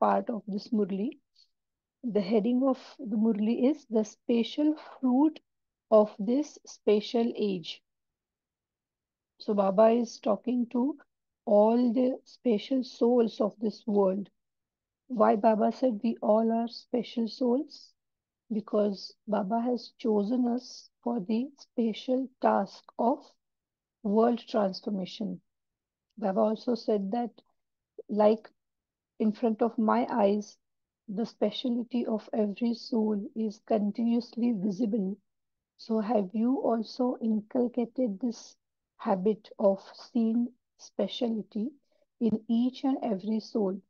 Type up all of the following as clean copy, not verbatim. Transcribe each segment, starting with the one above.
part of this Murli. The heading of the Murli is the special fruit of this special age. So Baba is talking to all the special souls of this world. Why Baba said we all are special souls? Because Baba has chosen us for the special task of world transformation. Baba also said that, like in front of my eyes, the speciality of every soul is continuously visible. So, have you also inculcated this habit of seeing speciality in each and every soul?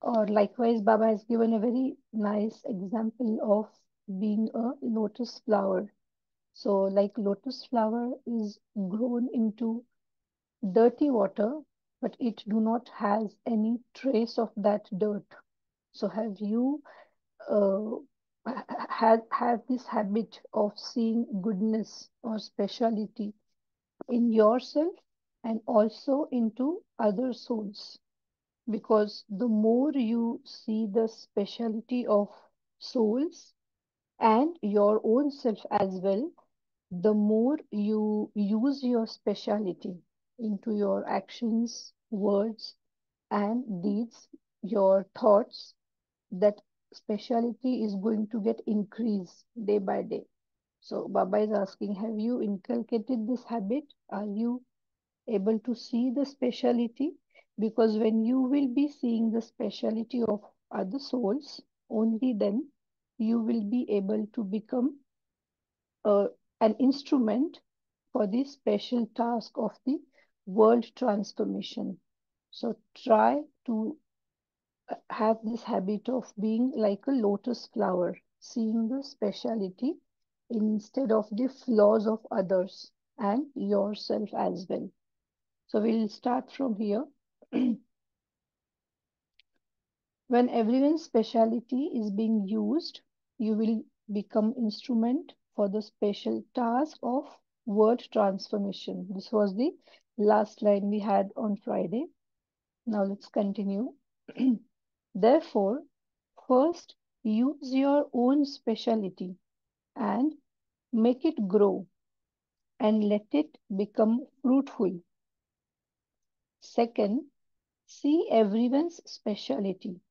Or likewise, Baba has given a very nice example of being a lotus flower. So, like lotus flower is grown into dirty water, but it do not has any trace of that dirt. So, have you uh, have this habit of seeing goodness or speciality in yourself and also into other souls? Because the more you see the speciality of souls and your own self as well, the more you use your speciality into your actions, words, and deeds, your thoughts, that speciality is going to get increased day by day. So Baba is asking, have you inculcated this habit? Are you able to see the speciality? Because when you will be seeing the speciality of other souls, only then you will be able to become uh, an instrument for the special task of the world transformation. So try to have this habit of being like a lotus flower, seeing the speciality instead of the flaws of others and yourself as well. So we'll start from here. When everyone's speciality is being used, you will become instrument for the special task of word transformation. This was the last line we had on Friday. Now let's continue. Therefore, first use your own speciality and make it grow and let it become fruitful. Second, see everyone's speciality.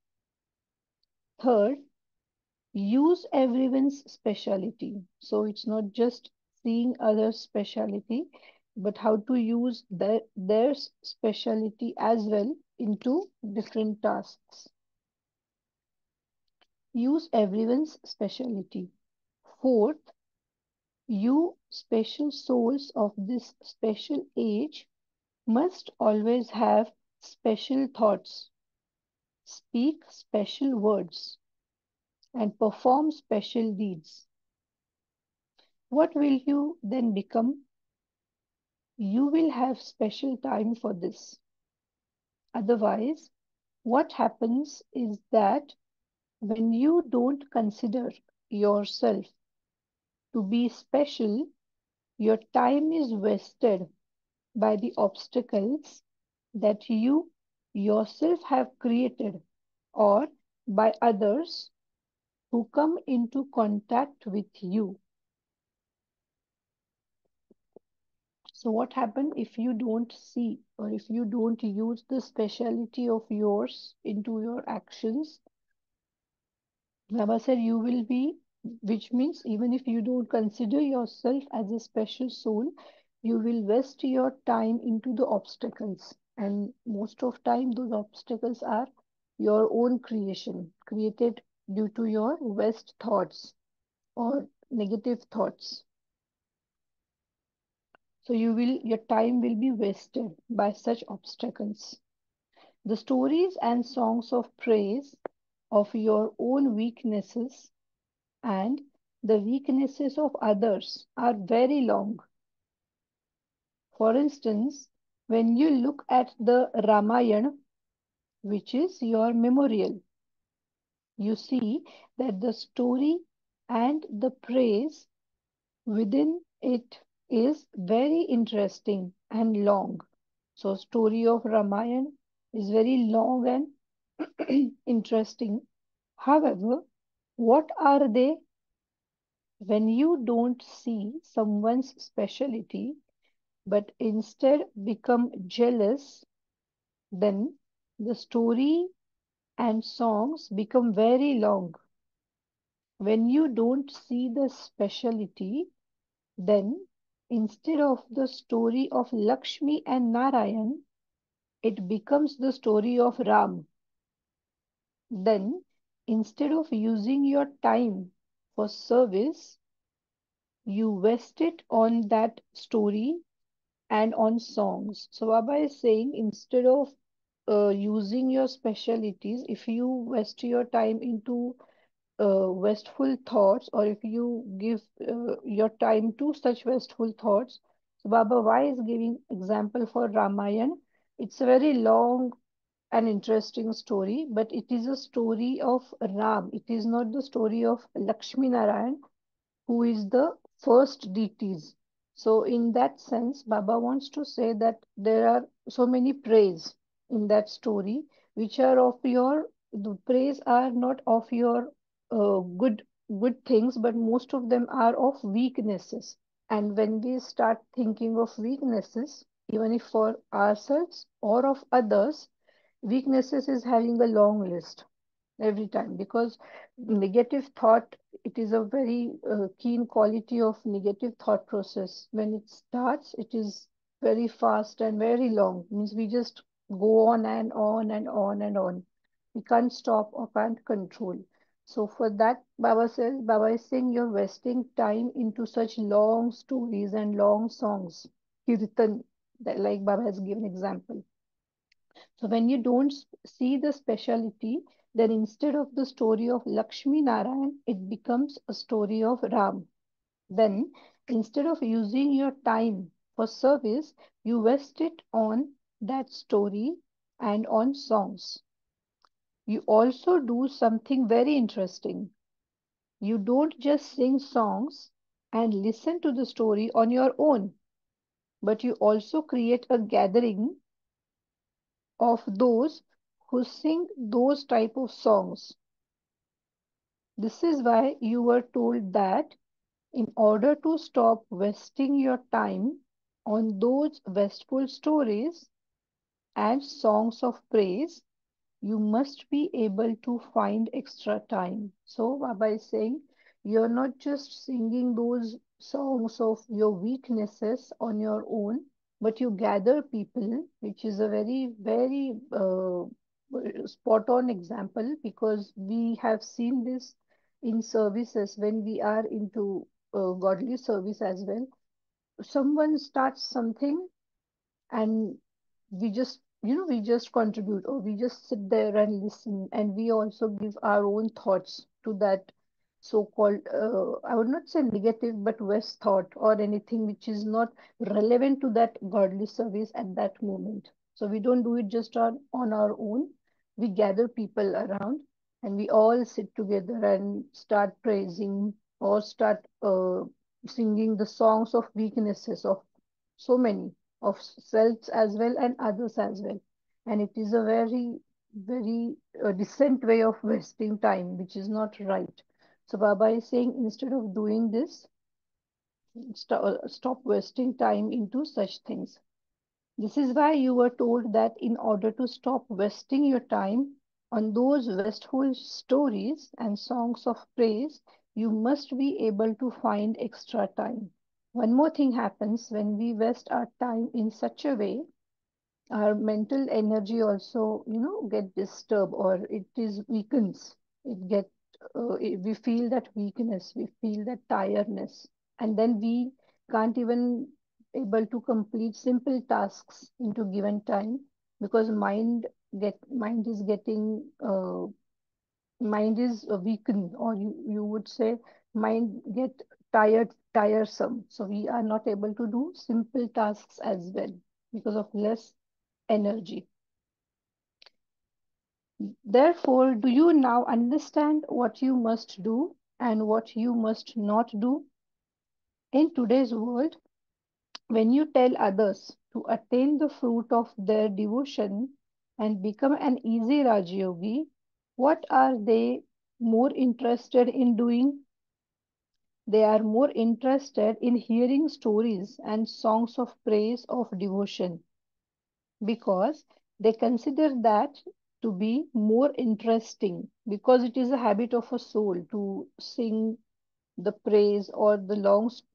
Third, use everyone's speciality. So it's not just seeing others' speciality, but how to use their speciality as well into different tasks. Use everyone's speciality. Fourth, you special souls of this special age must always have special thoughts, speak special words, and perform special deeds. What will you then become? You will have special time for this. Otherwise, what happens is that when you don't consider yourself to be special, your time is wasted by the obstacles that you yourself have created or by others who come into contact with you. So, what happens if you don't see or if you don't use the speciality of yours into your actions? Baba said you will be, which means even if you don't consider yourself as a special soul, you will waste your time into the obstacles. And most of time, those obstacles are your own creation, created due to your waste thoughts or negative thoughts. So your time will be wasted by such obstacles. The stories and songs of praise of your own weaknesses and the weaknesses of others are very long. For instance, when you look at the Ramayana, which is your memorial, you see that the story and the praise within it is very interesting and long. So, story of Ramayana is very long and interesting. However, what are they? When you don't see someone's specialty but instead become jealous, then the story and songs become very long. When you don't see the specialty, then instead of the story of Lakshmi and Narayan, it becomes the story of Ram. Then instead of using your time for service, you waste it on that story and on songs. So Baba is saying instead of using your specialities, if you waste your time into wasteful thoughts, or if you give your time to such wasteful thoughts, so Baba, why is giving example for Ramayan? It's a very long and interesting story, but it is a story of Ram. It is not the story of Lakshmi Narayan, who is the first deities. So, in that sense, Baba wants to say that there are so many praise in that story, which are of your, the praise are not of your good things, but most of them are of weaknesses. And when we start thinking of weaknesses, even if for ourselves or of others, weaknesses is having a long list every time, because negative thought, it is a very keen quality of negative thought process. When it starts, it is very fast and very long, means we just go on and on and on and on. We can't stop or can't control. So for that, Baba is saying you're wasting time into such long stories and long songs, kirtan, that like Baba has given example. So when you don't see the speciality, then instead of the story of Lakshmi Narayan, it becomes a story of Ram. Then instead of using your time for service, you waste it on that story and on songs. You also do something very interesting. You don't just sing songs and listen to the story on your own, but you also create a gathering of those who sing those type of songs. This is why you were told that in order to stop wasting your time on those wasteful stories and songs of praise, you must be able to find extra time. So, Baba is saying you're not just singing those songs of your weaknesses on your own, but you gather people, which is a very, very spot on example, because we have seen this in services when we are into godly service as well. Someone starts something and we just contribute, or we just sit there and listen, and we also give our own thoughts to that so-called I would not say negative but west thought, or anything which is not relevant to that godly service at that moment. So we don't do it just on our own. We gather people around and we all sit together and start praising, or start singing the songs of weaknesses of so many, of selves as well and others as well. And it is a very, very decent way of wasting time, which is not right. So Baba is saying instead of doing this, stop wasting time into such things. This is why you were told that in order to stop wasting your time on those wasteful stories and songs of praise, you must be able to find extra time. One more thing happens when we waste our time in such a way, our mental energy also, get disturbed, or it is weakens. It get we feel that weakness, we feel that tiredness, and then we can't even able to complete simple tasks into given time, because mind is getting mind is weakened, or you would say mind get tiresome, so we are not able to do simple tasks as well because of less energy. Therefore, do you now understand what you must do and what you must not do? In today's world, when you tell others to attain the fruit of their devotion, and become an easy Rajyogi, what are they more interested in doing? They are more interested in hearing stories and songs of praise of devotion because they consider that to be more interesting because it is a habit of a soul to sing the praise or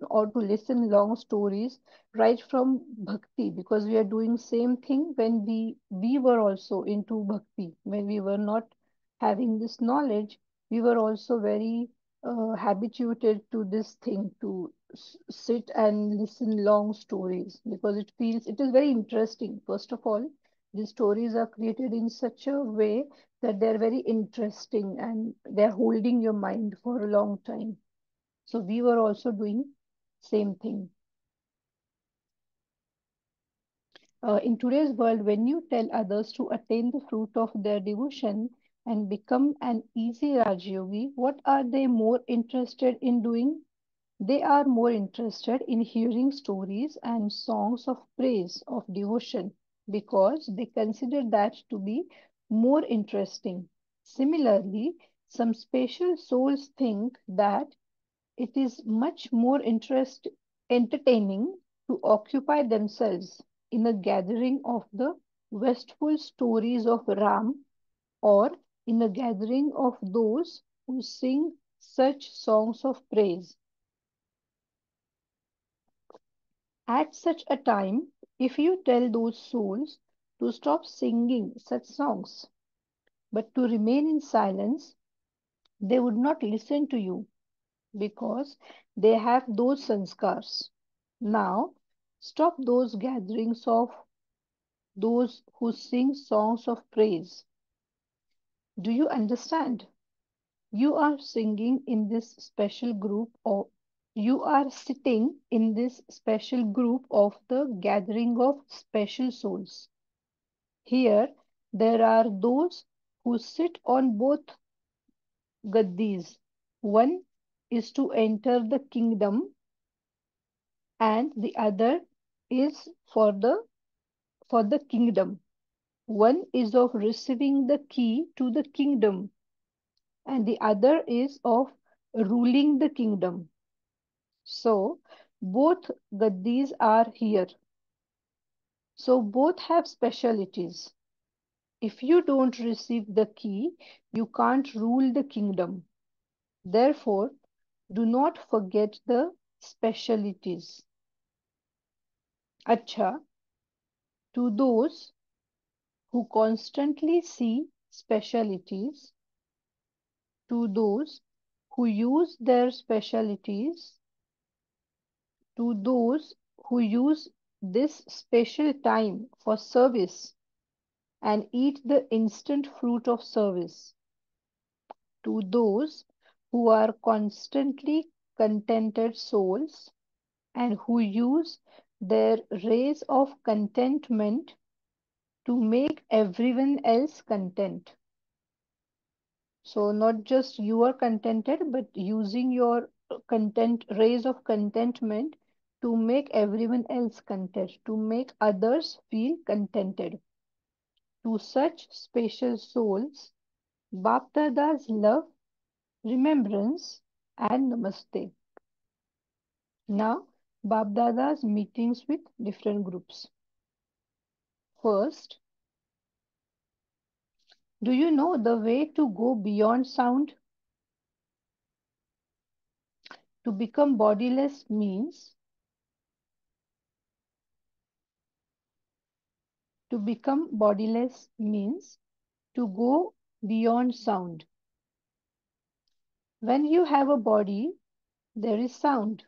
or to listen long stories right from bhakti because we are doing same thing when we were also into bhakti when we were not having this knowledge we were also very habituated to this thing to sit and listen long stories because it is very interesting. First of all, these stories are created in such a way that they're very interesting and they're holding your mind for a long time. So we were also doing same thing. In today's world, when you tell others to attain the fruit of their devotion and become an easy Rajyogi, what are they more interested in doing? They are more interested in hearing stories and songs of praise of devotion because they consider that to be more interesting. Similarly, some special souls think that it is much more entertaining to occupy themselves in a gathering of the wistful stories of Ram or in a gathering of those who sing such songs of praise. At such a time, if you tell those souls to stop singing such songs, but to remain in silence, they would not listen to you because they have those sanskars. Now, stop those gatherings of those who sing songs of praise. Do you understand? You are singing in this special group or you are sitting in this special group of the gathering of special souls. Here, there are those who sit on both gaddis. One is to enter the kingdom and the other is for the kingdom. One is of receiving the key to the kingdom and the other is of ruling the kingdom. So both gaddis are here. So both have specialities. If you don't receive the key, you can't rule the kingdom. Therefore, do not forget the specialities. Acha, to those who constantly see specialities, to those who use their specialities, to those who use this special time for service and eat the instant fruit of service, to those who are constantly contented souls and who use their rays of contentment to make everyone else content. So not just you are contented, but using your content rays of contentment to make everyone else content, to make others feel contented. To such special souls, Baptada's love, remembrance, and namaste. Now, Bapdada's meetings with different groups. First, do you know the way to go beyond sound? To become bodiless means to become bodiless means to go beyond sound. When you have a body, there is sound.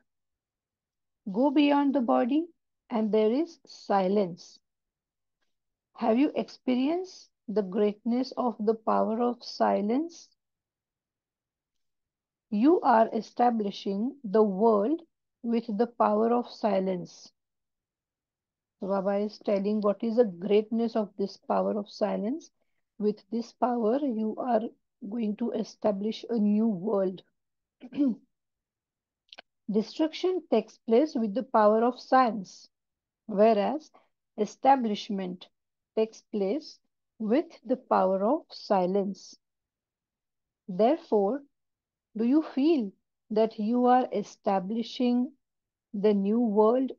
Go beyond the body and there is silence. Have you experienced the greatness of the power of silence? You are establishing the world with the power of silence. So Baba is telling what is the greatness of this power of silence. With this power, you are going to establish a new world. Destruction takes place with the power of science, whereas establishment takes place with the power of silence. Therefore, do you feel that you are establishing the new world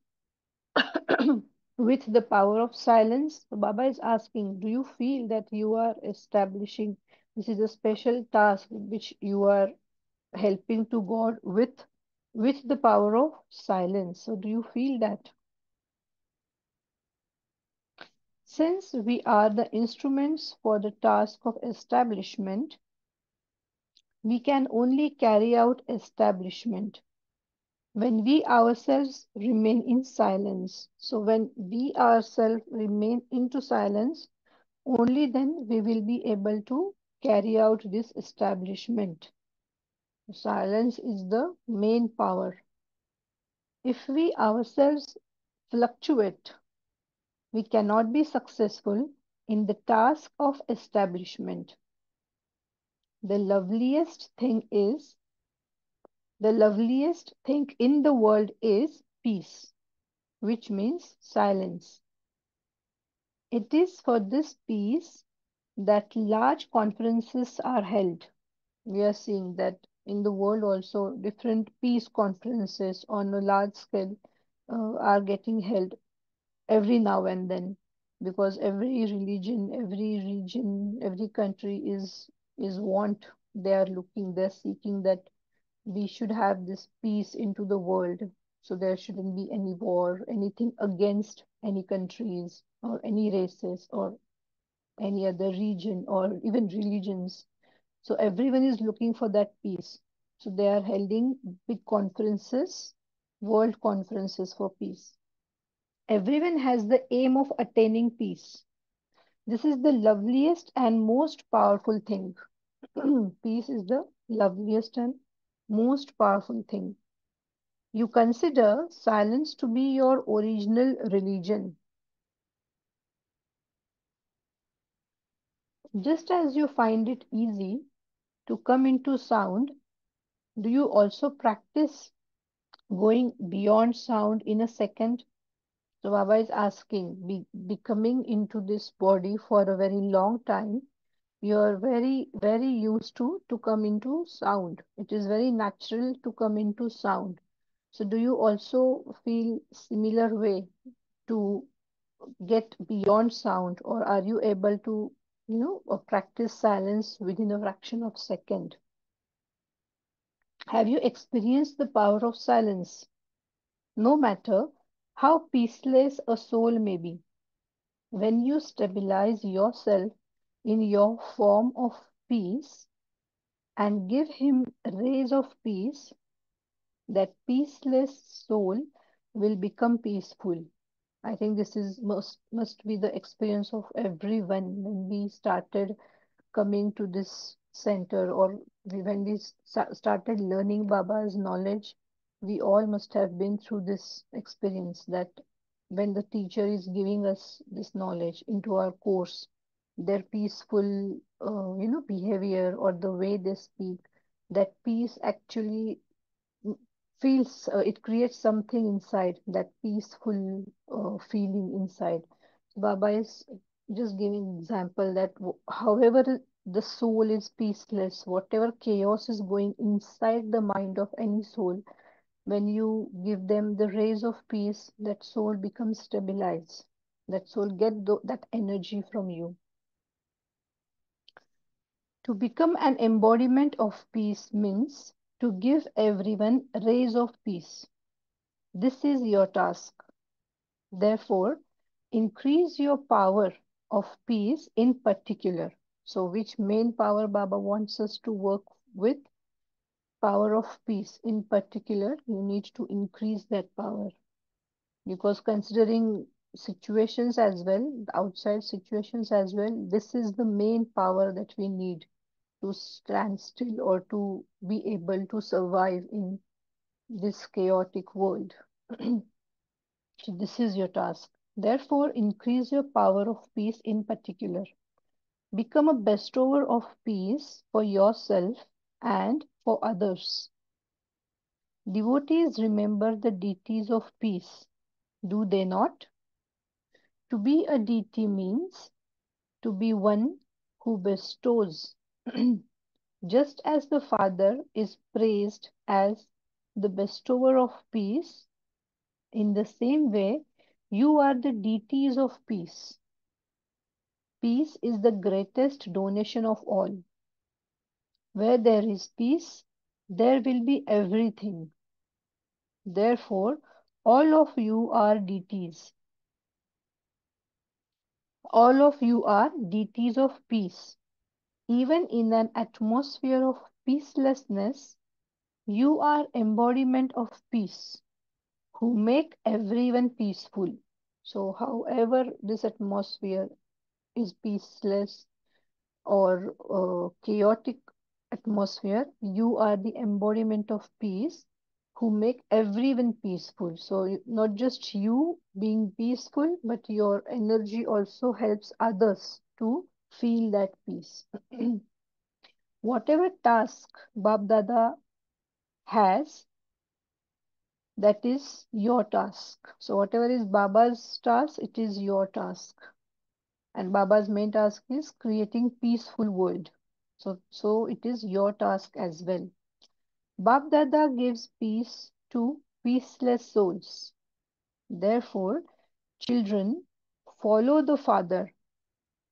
with the power of silence? So Baba is asking, do you feel that you are establishing, this is a special task which you are helping to God with the power of silence? So do you feel that? Since we are the instruments for the task of establishment, we can only carry out establishment when we ourselves remain in silence. So when we ourselves remain into silence, only then we will be able to carry out this establishment. Silence is the main power. If we ourselves fluctuate, we cannot be successful in the task of establishment. The loveliest thing is, the loveliest thing in the world is peace, which means silence. It is for this peace that large conferences are held. We are seeing that in the world also different peace conferences on a large scale are getting held every now and then, because every religion, every region, every country is want, they are looking, they're seeking that we should have this peace into the world, so there shouldn't be any war, anything against any countries or any races or any other region or even religions. So everyone is looking for that peace. So they are holding big conferences, world conferences for peace. Everyone has the aim of attaining peace. This is the loveliest and most powerful thing. Peace is the loveliest and most powerful thing. You consider silence to be your original religion. Just as you find it easy to come into sound, do you also practice going beyond sound in a second? So Baba is asking, becoming into this body for a very long time, you are very used to come into sound. It is very natural to come into sound. So do you also feel similar way to get beyond sound, or are you able to, practice silence within a fraction of second? Have you experienced the power of silence? No matter how peaceless a soul may be, when you stabilize yourself in your form of peace and give him rays of peace, that peaceless soul will become peaceful. I think this is must be the experience of everyone when we started coming to this center, or when we started learning Baba's knowledge. We all must have been through this experience, that when the teacher is giving us this knowledge into our course, their peaceful behavior or the way they speak, that peace actually feels, it creates something inside, that peaceful feeling inside. Baba is just giving example that however the soul is peaceless, whatever chaos is going inside the mind of any soul, when you give them the rays of peace, that soul becomes stabilized, that soul get that energy from you. To become an embodiment of peace means to give everyone rays of peace. This is your task. Therefore, increase your power of peace in particular. So, which main power Baba wants us to work with? Power of peace. In particular, you need to increase that power, because considering situations as well, the outside situations as well, this is the main power that we need to stand still or to be able to survive in this chaotic world. So this is your task. Therefore, increase your power of peace in particular. Become a bestower of peace for yourself and for others. Devotees remember the deities of peace, do they not? To be a deity means to be one who bestows. Just as the Father is praised as the bestower of peace, in the same way, you are the deities of peace. Peace is the greatest donation of all. Where there is peace, there will be everything. Therefore, all of you are deities. All of you are deities of peace. Even in an atmosphere of peacelessness, you are embodiment of peace, who make everyone peaceful. So, however, this atmosphere is peaceless or chaotic atmosphere, you are the embodiment of peace who make everyone peaceful. So, not just you being peaceful, but your energy also helps others to feel that peace. Whatever task Bab Dada has, that is your task. So, whatever is Baba's task, it is your task. And Baba's main task is creating peaceful world. So it is your task as well. Bab Dada gives peace to peaceless souls. Therefore, children, follow the Father.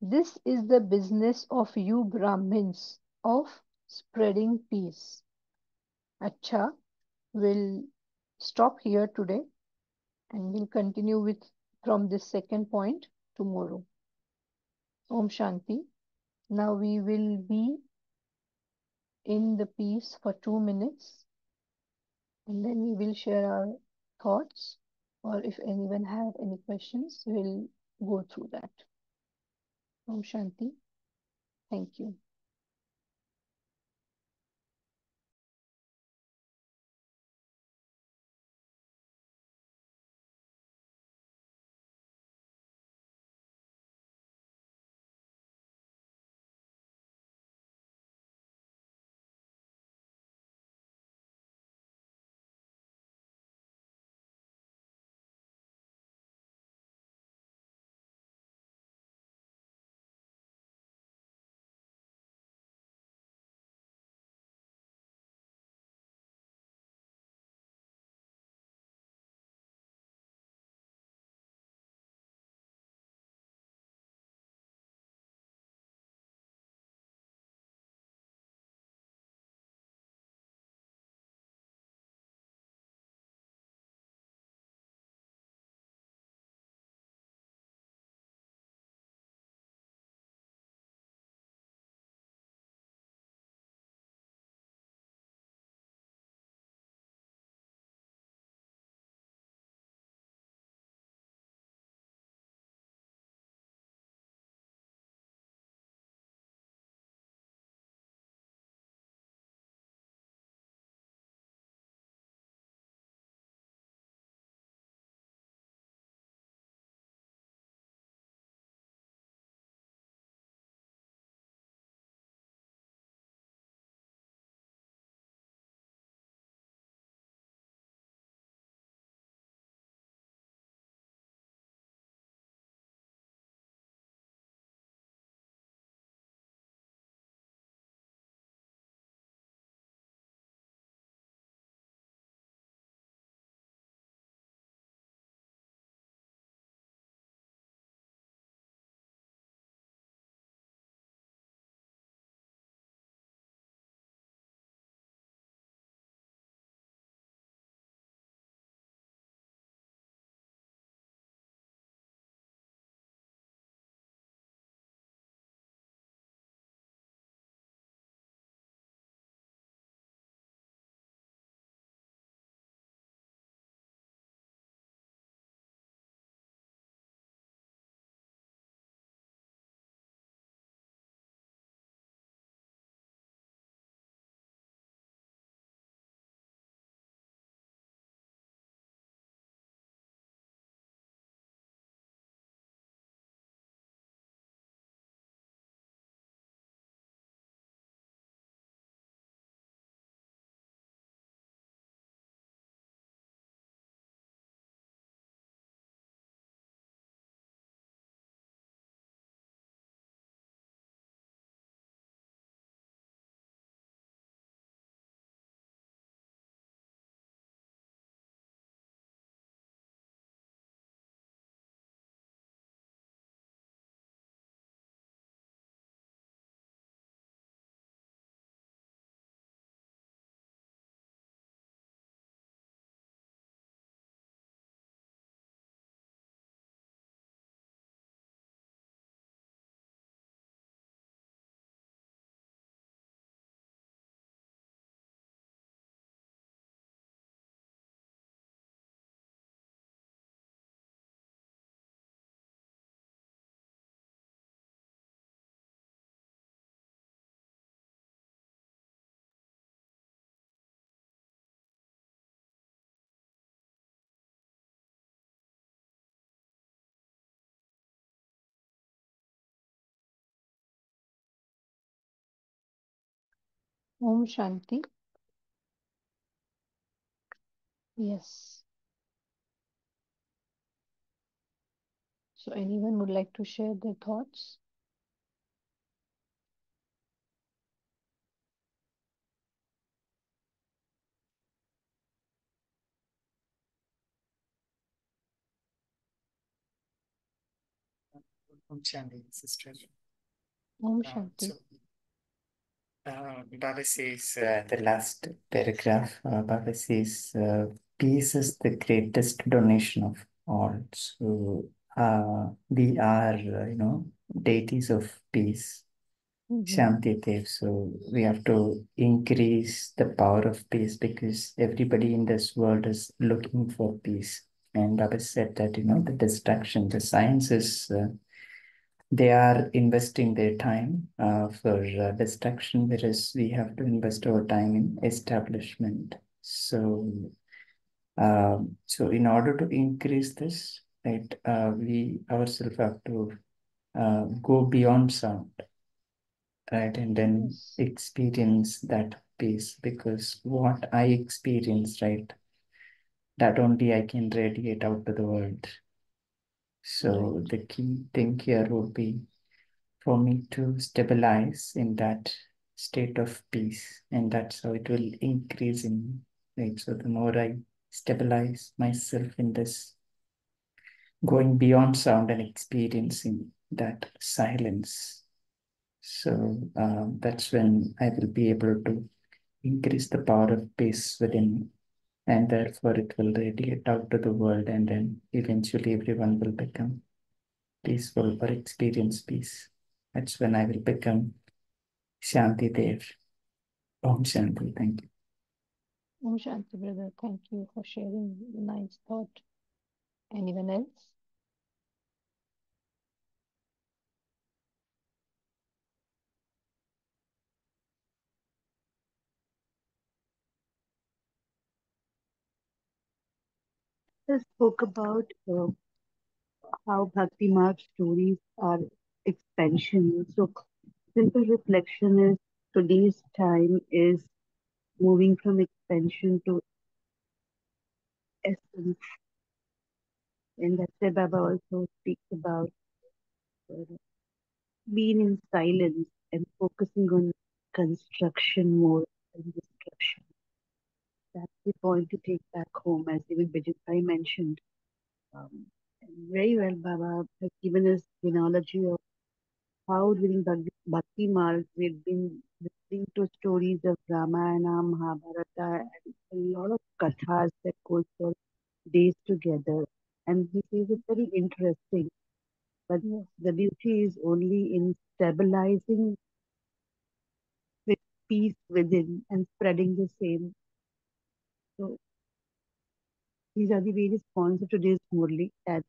This is the business of you Brahmins of spreading peace. Acha, we'll stop here today and we'll continue with from this second point tomorrow. Om Shanti. Now we will be in the piece for 2 minutes and then we will share our thoughts, or if anyone have any questions, we'll go through that. Om Shanti. Thank you. Om Shanti. Yes. So anyone would like to share their thoughts? Shanti, sister. Om Uh, Shanti. so, Baba says the last paragraph, Baba says, peace is the greatest donation of all. So, we are, deities of peace, Mm-hmm. Shanti Dev. So, we have to increase the power of peace because everybody in this world is looking for peace. And Baba said that, the distraction, the science is. They are investing their time for destruction, whereas we have to invest our time in establishment. So in order to increase this, right, we ourselves have to go beyond sound, right, and then Yes. experience that peace. Because what I experience, right, that only I can radiate out to the world. Right. So the key thing here would be for me to stabilize in that state of peace, and that's how it will increase in me, right? So the more I stabilize myself in this, going beyond sound and experiencing that silence, so that's when I will be able to increase the power of peace within me, and therefore it will radiate out to the world, and then eventually everyone will become peaceful or experience peace. That's when I will become Shanti Dev. Om Shanti. Thank you. Om Shanti, brother. Thank you for sharing the nice thought. Anyone else? Just spoke about how Bhakti Marg stories are expansion. So, simple reflection is today's time is moving from expansion to essence, and that's why Baba also speaks about uh, being in silence and focusing on construction more than destruction. That's the point to take back home, as even Vijay Bhai mentioned. Um, Very well, Baba has given us the analogy of how during Bhakti Marg we've been listening to stories of Ramayana, Mahabharata, and a lot of kathas that goes for days together. And he says it's very interesting, but Yes. the beauty is only in stabilizing with peace within and spreading the same. So these are the various points of today's Murli. That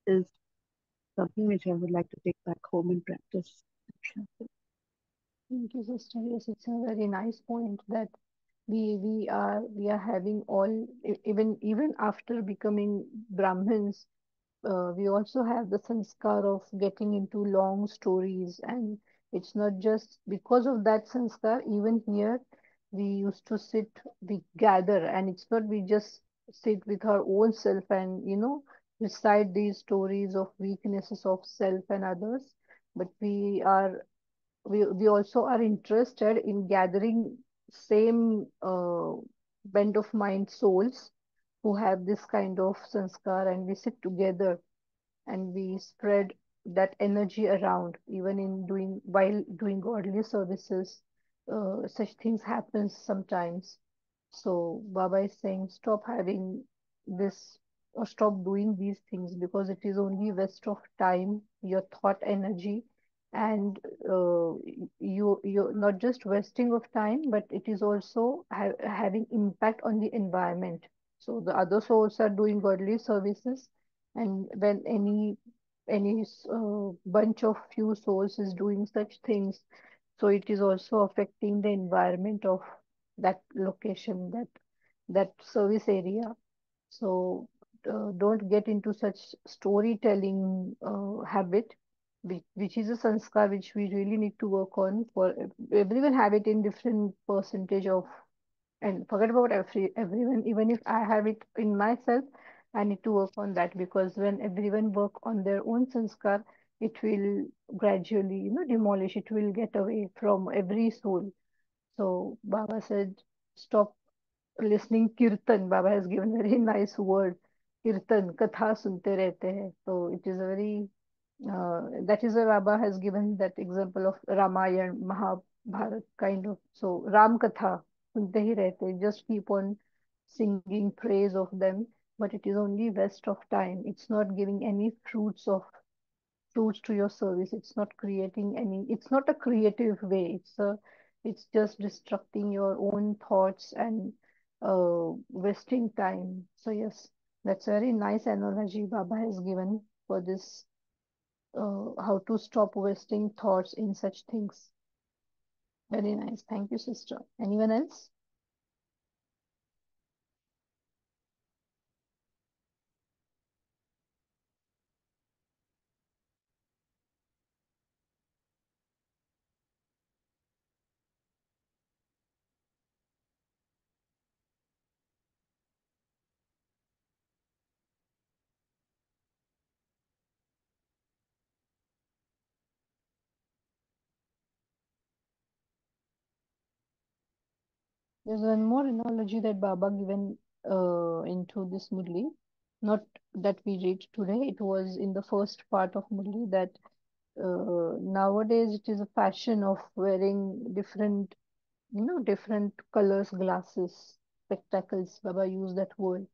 is something which I would like to take back home and practice. Thank you, sister. Yes, it's a very nice point that we are having all even after becoming Brahmins, we also have the sanskar of getting into long stories, and it's not just because of that sanskar. Even here, we used to sit, we gather, and it's not we just sit with our own self and recite these stories of weaknesses of self and others, but we also are interested in gathering same bent of mind souls who have this kind of sanskar, and we sit together and we spread that energy around even in doing while doing godly services. Such things happen sometimes. So Baba is saying stop having this or stop doing these things because it is only waste of time, your thought energy, and you're not just wasting of time, but it is also having impact on the environment. So the other souls are doing godly services, and when any bunch of few souls is doing such things, so it is also affecting the environment of that location, that service area. So don't get into such storytelling habit. which is a sanskar which we really need to work on. For everyone have it in different percentage of, and forget about everyone, even if I have it in myself, I need to work on that, because when everyone work on their own sanskar, it will gradually, demolish, it will get away from every soul. So Baba said, stop listening kirtan. Baba has given very nice word, kirtan, katha sunte rehte hai. So it is a very, that is why Baba has given that example of Ramayana, Mahabharat kind of. So Ram Katha, sunte hi rehte, just keep on singing praise of them, but it is only waste of time. It's not giving any fruits to your service. It's not creating any, it's not a creative way. It's just destructing your own thoughts and wasting time. So yes, that's a very nice analogy Baba has given for this, how to stop wasting thoughts in such things. Very nice. Thank you, sister. Anyone else? There's one more analogy that Baba given into this Murli, not that we read today. It was in the first part of Murli that nowadays it is a fashion of wearing different, different colors, glasses, spectacles. Baba used that word.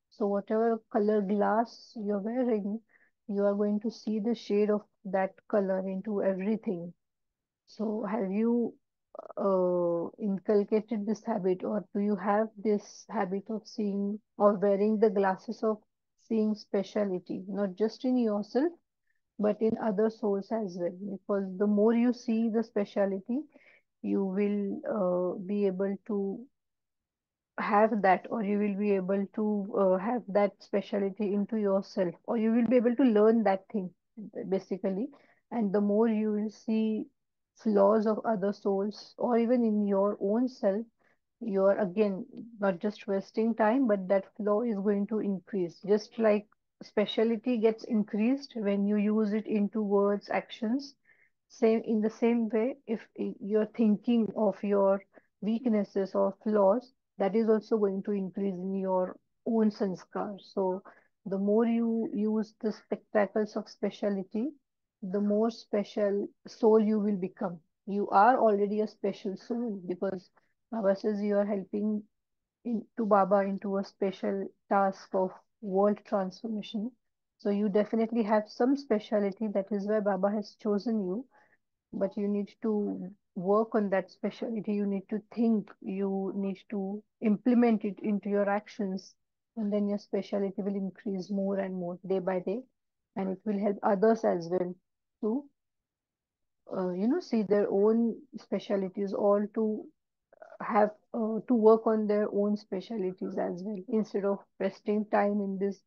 So whatever color glass you're wearing, you are going to see the shade of that color into everything. So have you inculcated this habit, or do you have this habit of seeing or wearing the glasses of seeing speciality, not just in yourself, but in other souls as well? Because the more you see the speciality, you will be able to have that, or you will be able to have that specialty into yourself, or you will be able to learn that thing basically. And the more you will see flaws of other souls, or even in your own self, you are again not just wasting time, but that flow is going to increase. Just like speciality gets increased when you use it into words, actions, same in the same way, if you're thinking of your weaknesses or flaws, that is also going to increase in your own sanskar. So the more you use the spectacles of speciality, the more special soul you will become. You are already a special soul, because Baba says you are helping into Baba into a special task of world transformation. So you definitely have some speciality. That is why Baba has chosen you, but you need to work on that specialty. You need to think, you need to implement it into your actions, and then your specialty will increase more and more day by day, and it will help others as well to see their own specialties, or to have to work on their own specialties as well, instead of wasting time in this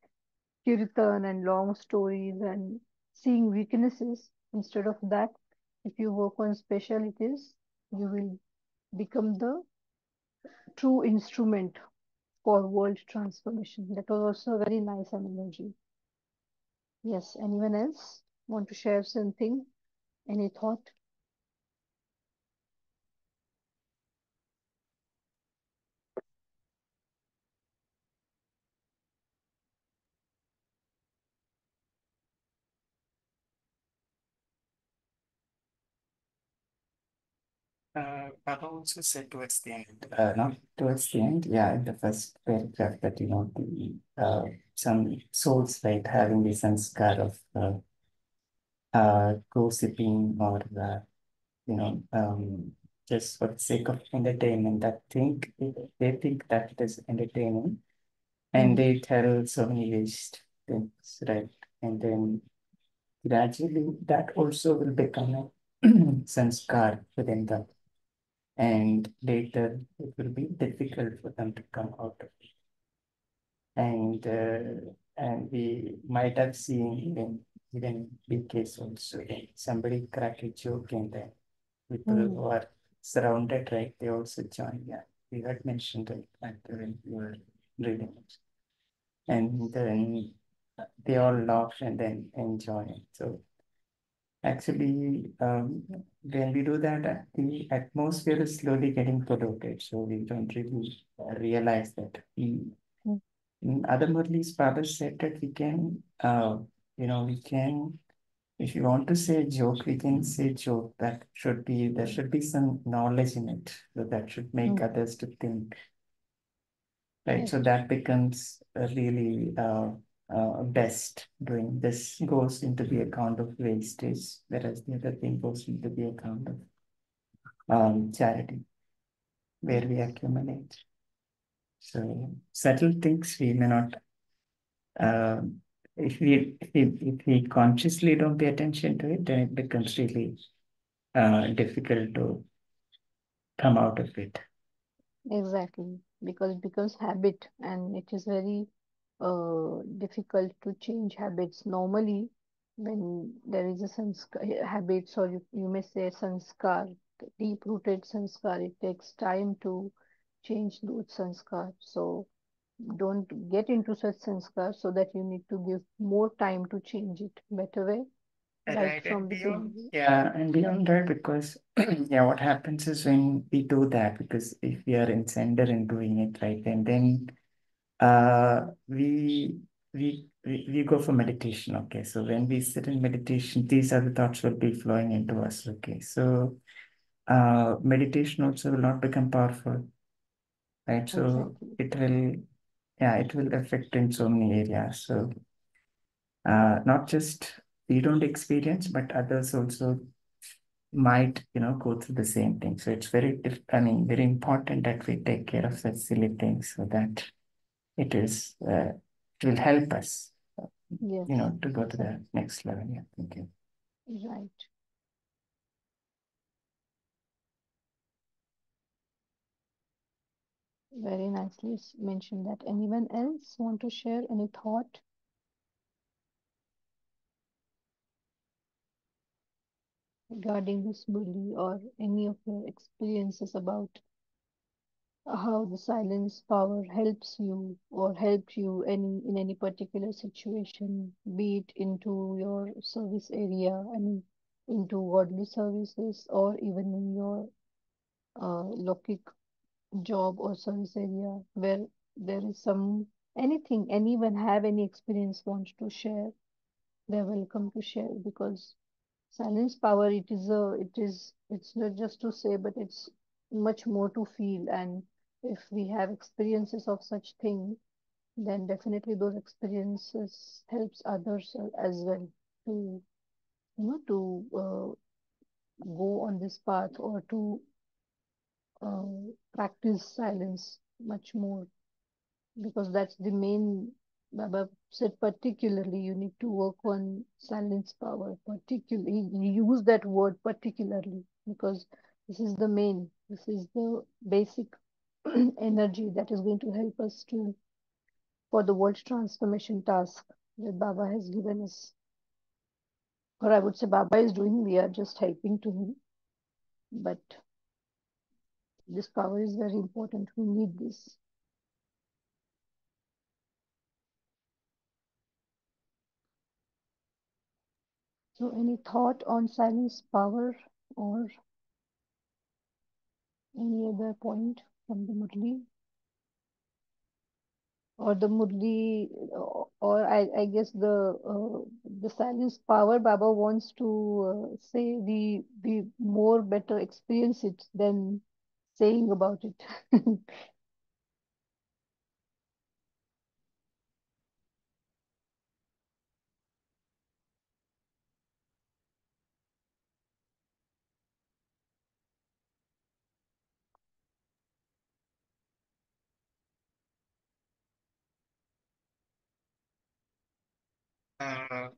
kirtan and long stories and seeing weaknesses. Instead of that, if you work on specialties, you will become the true instrument for world transformation. That was also a very nice analogy. Yes, anyone else want to share something? Any thought? Papa also said towards the end, not towards the end, yeah, in the first paragraph that, some souls, right, having the sanskar of gossiping or, just for the sake of entertainment, they think that it is entertaining, and Mm, they tell so many waste things, right? And then gradually that also will become a sanskar within them. And later it will be difficult for them to come out of it. And we might have seen even even big case also. Somebody crack a joke and then people Mm, who are surrounded, right, they also join. Yeah, we had mentioned that when we were reading it. And then they all laugh and then enjoy it. So actually, when we do that, the atmosphere is slowly getting polluted. So we don't really realize that. mm, In other Murli's father said that we can, if you want to say joke, we can say joke. There should be some knowledge in it. So that should make mm. others to think, right? So Right, that becomes really best doing. This goes into the account of wastage, whereas the other thing goes into the account of charity, where right. we accumulate. So subtle things we may not, uh, if we consciously don't pay attention to it, then it becomes really difficult to come out of it. Exactly. Because it becomes habit and it is very difficult to change habits. Normally, when there is a habits, or you may say sanskar, deep-rooted sanskar, it takes time to change those sanskar. So don't get into such sanskar so that you need to give more time to change it. Better way, right Right, from and the beyond, beginning. yeah, and beyond that, because yeah, what happens is when we do that, because if we are in sender in doing it right, and then uh we we go for meditation. Okay, so when we sit in meditation, these are the thoughts will be flowing into us. Okay, so meditation also will not become powerful, right? So Exactly. it will, yeah, it will affect in so many areas. So not just we don't experience, but others also might, go through the same thing. So it's very important that we take care of such silly things so that it will help us, Yes, to go to the exactly. next level. Yeah, thank you. Right. Very nicely mentioned that. Anyone else want to share any thought regarding this bully or any of your experiences about how the silence power helps you or helped you in any particular situation, be it into your service area, I mean, into worldly services or even in your lokic job or service area where there is some anything, anyone have any experience wants to share, they're welcome to share because silence power, it's not just to say, but it's much more to feel. And if we have experiences of such thing, then definitely those experiences helps others as well to go on this path or to practice silence much more, because that's the main. Baba said particularly you need to work on silence power. Particularly, he used that word particularly because this is the basic energy that is going to help us to for the world transformation task that Baba has given us. Or I would say Baba is doing, we are just helping to him. But this power is very important. We need this. So any thought on silence power or any other point from the Murli or the Murli, or I guess the silence power Baba wants to say we more better experience it than saying about it. Uh,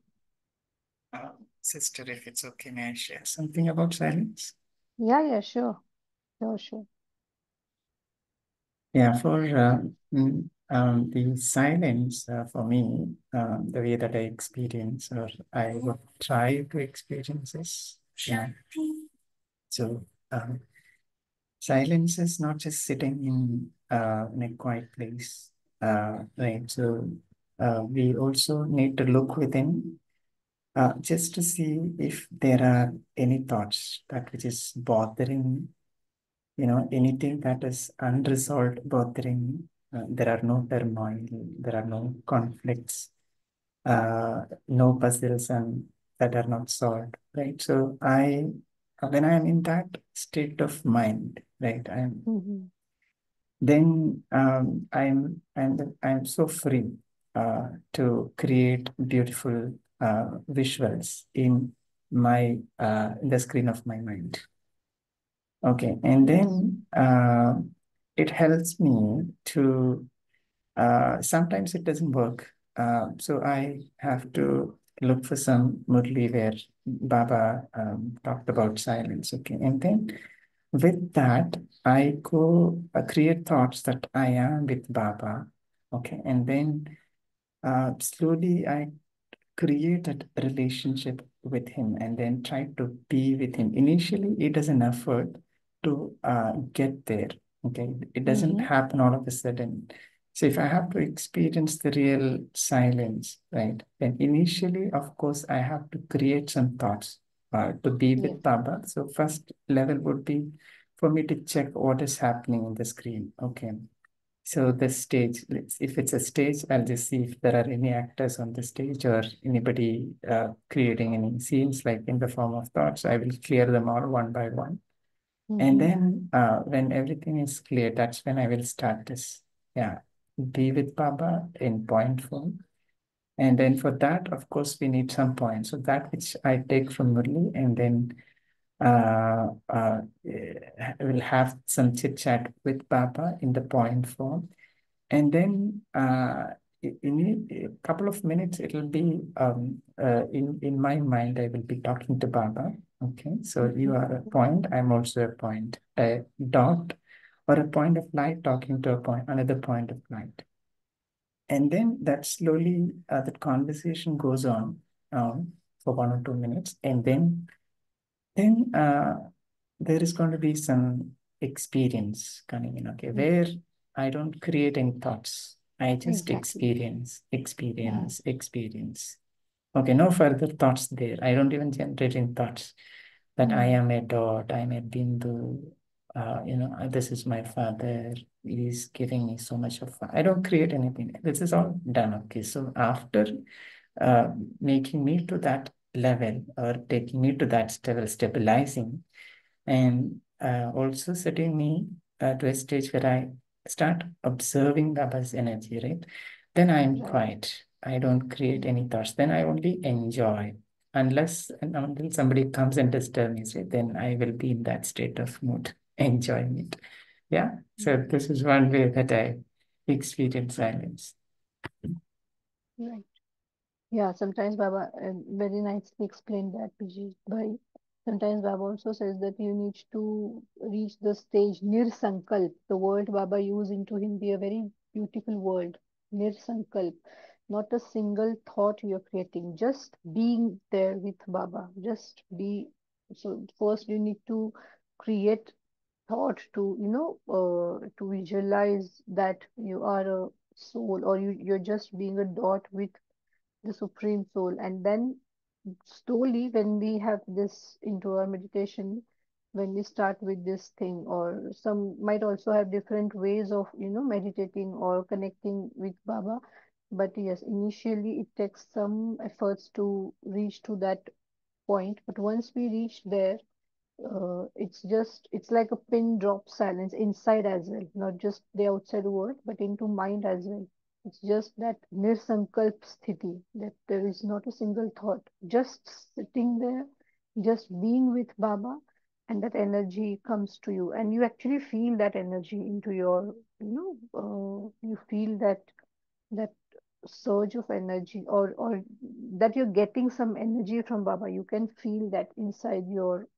Sister, if it's okay, may I share something about silence? Yeah, yeah, sure, sure, sure. Yeah, The silence for me, the way that I experience or I would try to experience is, yeah. So silence is not just sitting in a quiet place, right? So we also need to look within just to see if there are any thoughts that which is bothering, anything that is unresolved bothering me. There are no turmoil, there are no conflicts, no puzzles and that are not solved, right? So when I'm in that state of mind, right, Mm-hmm. then I'm so free to create beautiful visuals in the screen of my mind. Okay, and Yes. then it helps me to sometimes it doesn't work. So I have to look for some Murli where Baba talked about silence. Okay, and then with that, I go create thoughts that I am with Baba. Okay, and then slowly I create that relationship with him and then try to be with him. Initially, it is an effort to get there. Okay, it doesn't Mm-hmm. happen all of a sudden. So if I have to experience the real silence, right, then initially, of course, I have to create some thoughts to be Yes. with Baba. So first level would be for me to check what is happening in the screen. Okay, so the stage, if it's a stage, I'll just see if there are any actors on the stage or anybody creating any scenes like in the form of thoughts. I will clear them all one by one. And Mm-hmm. then when everything is clear, that's when I will start this. Yeah, be with Baba in point form. And then for that, of course, we need some points. So that which I take from Murli and then will have some chit chat with Baba in the point form. And then in a couple of minutes, it will be in my mind, I will be talking to Baba. Okay, so you are a point, I'm also a point, a dot or a point of light talking to a point, another point of light. And then that slowly, that conversation goes on for 1 or 2 minutes. And then there is going to be some experience coming in, okay, Mm. where I don't create any thoughts. I just Exactly. experience. Okay, no further thoughts there. I don't even generate any thoughts that I Mm. am a dot, I'm a bindu, this is my father, he's giving me so much of, I don't create anything. This is all done, okay. So after uh, making me to that level or taking me to that level, stabilizing, and also setting me to a stage where I start observing Baba's energy, right? Then I am Right. quiet. I don't create Mm. any thoughts. Then I only enjoy. Unless and until somebody comes and disturbs me, right? Then I will be in that state of mood, enjoying it. Yeah. So Mm. this is one way that I experience silence. Right. Yeah, sometimes Baba very nicely explained that, Vijay Bhai. Sometimes Baba also says that you need to reach the stage Nir Sankalp. The word Baba used into Hindi, a very beautiful word. Nir Sankalp. Not a single thought you're creating, just being there with Baba. Just be. So first you need to create thought to, to visualize that you are a soul or you're just being a dot with the supreme soul, and then slowly when we have this into our meditation, when we start with this thing, or some might also have different ways of meditating or connecting with Baba, but yes, initially it takes some efforts to reach to that point, but once we reach there, it's like a pin drop silence inside as well, not just the outside world, but into mind as well. It's just that nirsankalp sthiti, that there is not a single thought, just sitting there, just being with Baba, and that energy comes to you, and you actually feel that energy into your, you feel that surge of energy, or that you're getting some energy from Baba. You can feel that inside your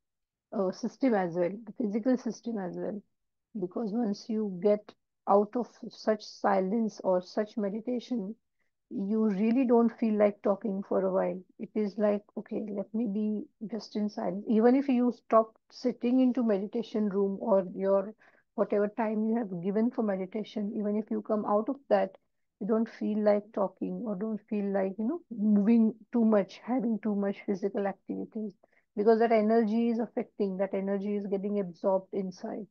system as well, the physical system as well. Because once you get out of such silence or such meditation, you really don't feel like talking for a while. It is like, okay, let me be just in silence. Even if you stop sitting into meditation room or your whatever time you have given for meditation, even if you come out of that, you don't feel like talking or don't feel like, moving too much, having too much physical activities, because that energy is affecting, that energy is getting absorbed inside.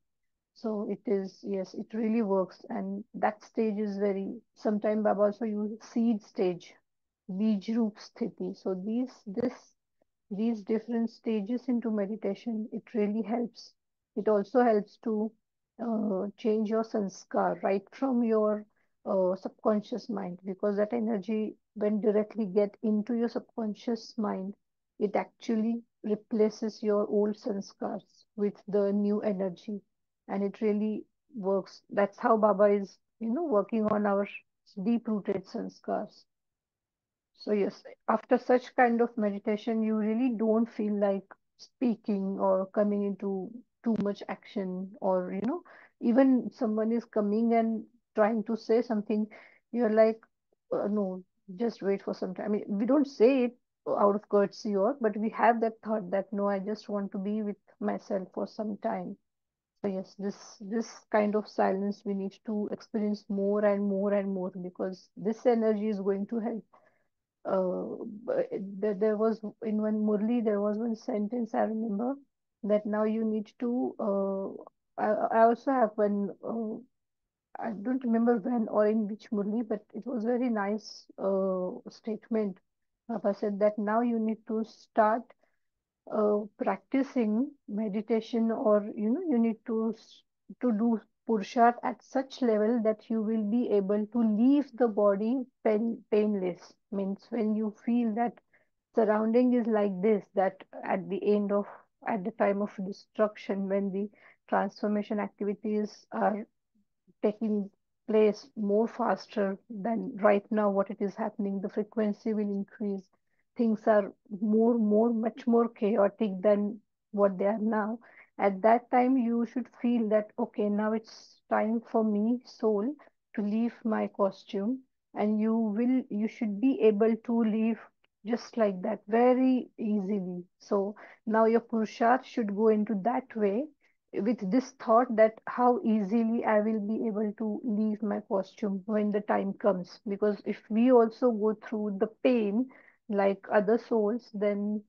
So it is, yes, it really works. And that stage is very, sometimes Baba also use seed stage, Bij Roop Sthiti. So these different stages into meditation, it really helps. It also helps to change your sanskar right from your subconscious mind, because that energy, when directly get into your subconscious mind, it actually replaces your old sanskars with the new energy, and it really works. That's how Baba is, working on our deep-rooted sanskars. So yes, after such kind of meditation, you really don't feel like speaking or coming into too much action, or even someone is coming and trying to say something, you're like, no, just wait for some time. I mean, we don't say it out of courtesy, or but we have that thought that no, I just want to be with myself for some time. So yes, this kind of silence we need to experience more and more and more, because this energy is going to help. There was in one Murli, there was one sentence I remember, that now you need to. I also have one. I don't remember when or in which Murli, but it was very nice statement. Papa said that now you need to start practicing meditation, or you need to do purusharth at such level that you will be able to leave the body painless. Means when you feel that surrounding is like this, that at the time of destruction, when the transformation activities are taking place more faster than right now what it is happening, the frequency will increase, things are much more chaotic than what they are now. At that time you should feel that, okay, now it's time for me, soul, to leave my costume, and you should be able to leave just like that very easily. So now your purusharth should go into that way, with this thought that how easily I will be able to leave my costume when the time comes. Because if we also go through the pain like other souls, then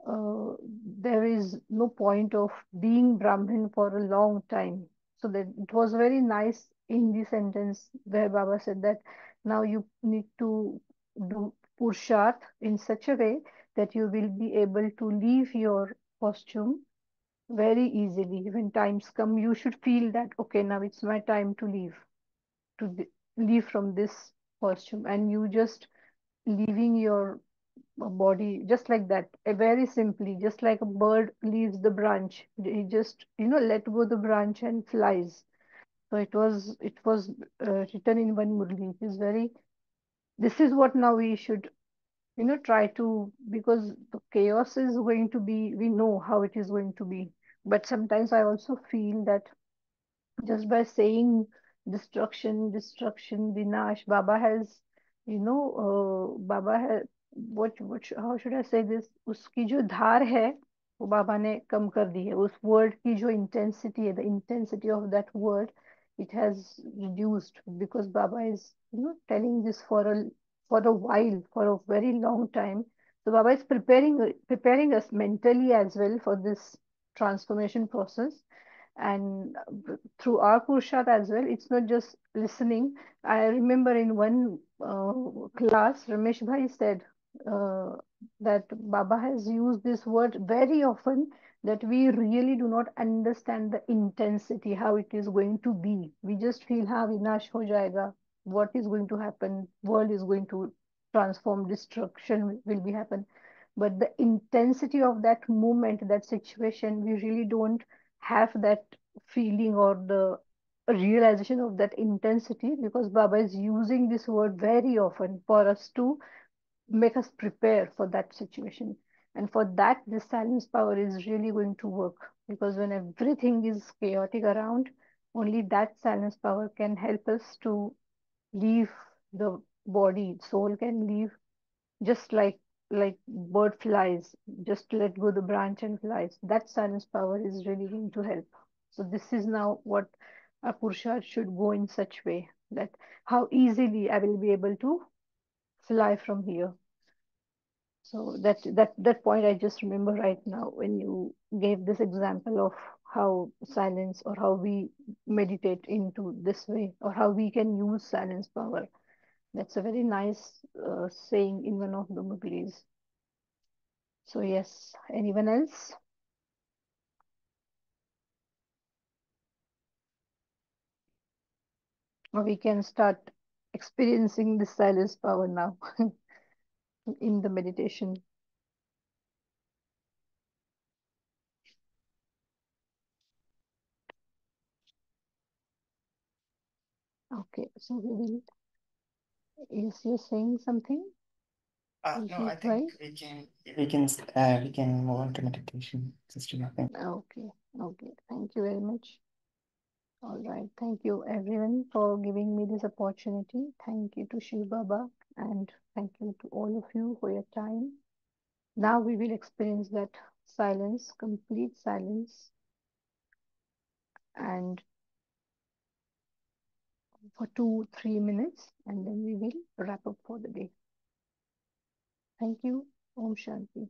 uh, there is no point of being Brahmin for a long time. So that it was very nice in the sentence where Baba said that now you need to do Purusharth in such a way that you will be able to leave your costume very easily. When times come, you should feel that, okay, now it's my time to leave, leave from this costume, and you just leaving your body just like that, very simply, just like a bird leaves the branch. He just, let go the branch and flies. So it was written in one Murli. It is very. This is what now we should, try to, because the chaos is going to be, we know how it is going to be. But sometimes I also feel that just by saying destruction, Vinash, Baba has, Baba has, how should I say this? उसकी जो धार है, वो बाबा ने कम कर दी है. उस word की जो intensity है, the intensity of that word, it has reduced, because Baba is, telling this for a while, for a very long time. So Baba is preparing us mentally as well for this transformation process. And through our Purusharth as well, it's not just listening. I remember in one class, Ramesh Bhai said uh, that Baba has used this word very often, that we really do not understand the intensity, how it is going to be. We just feel, ha, vinash ho jayega, what is going to happen, world is going to transform, destruction will be happen. But the intensity of that moment, that situation, we really don't have that feeling or the realization of that intensity, because Baba is using this word very often for us to make us prepare for that situation. And for that, this silence power is really going to work, because when everything is chaotic around, Only that silence power can help us to leave the body. Soul can leave, just like bird flies, just let go the branch and flies. That silence power is really going to help. So this is now what a Purusharth should go in such way, that how easily I will be able to fly from here. So that point I just remember right now when you gave this example of how silence, or how we meditate into this way, or how we can use silence power. That's a very nice saying in one of the Murlis. So yes, anyone else? Or we can start experiencing the silence power now in the meditation. Okay, so we will. Is you saying something? No, I Abhishek, think right? we can move on to meditation, sister. I think. Okay, okay. Thank you very much. All right. Thank you everyone for giving me this opportunity. Thank you to Shiv Baba, and thank you to all of you for your time. Now we will experience that silence, complete silence, and for 2-3 minutes, and then we will wrap up for the day. Thank you. Om Shanti.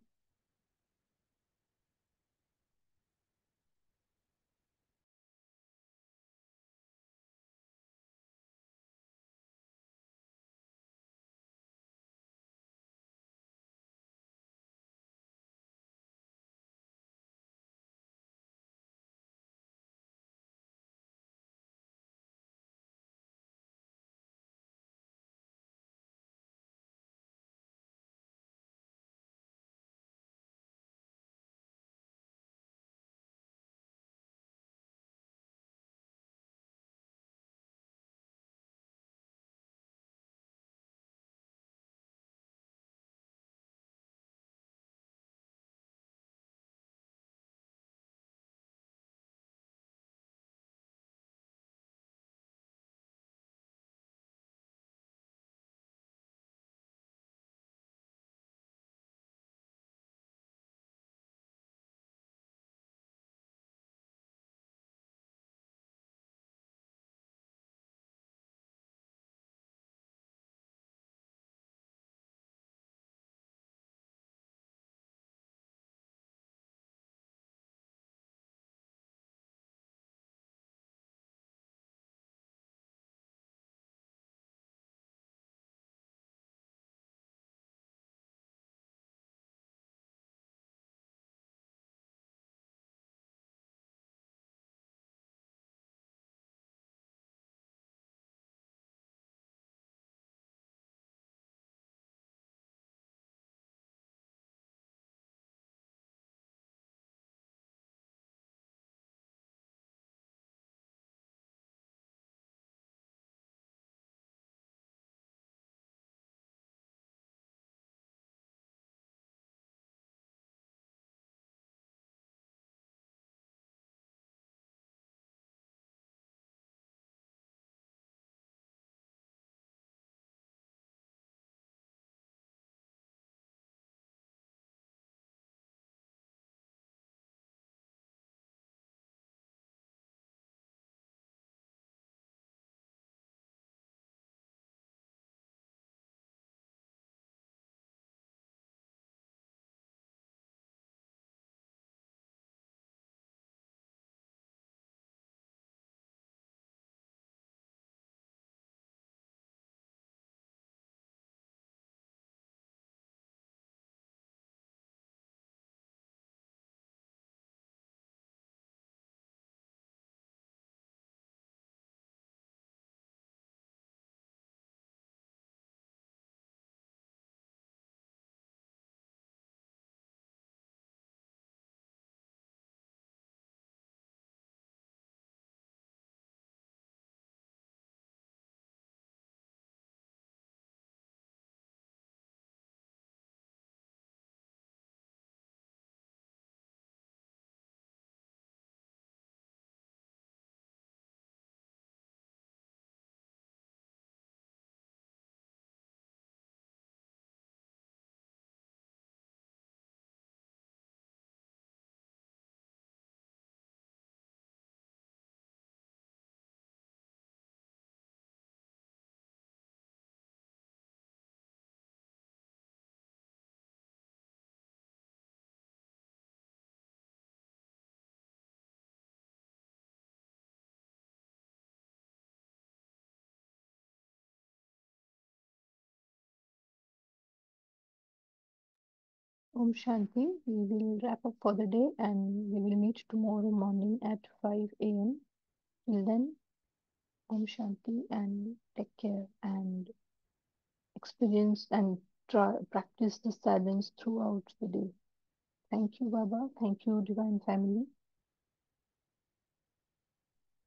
Om Shanti. We will wrap up for the day and we will meet tomorrow morning at 5 a.m. Till then, Om Shanti and take care and experience and try practice the silence throughout the day. Thank you, Baba. Thank you, Divine Family.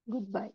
Goodbye.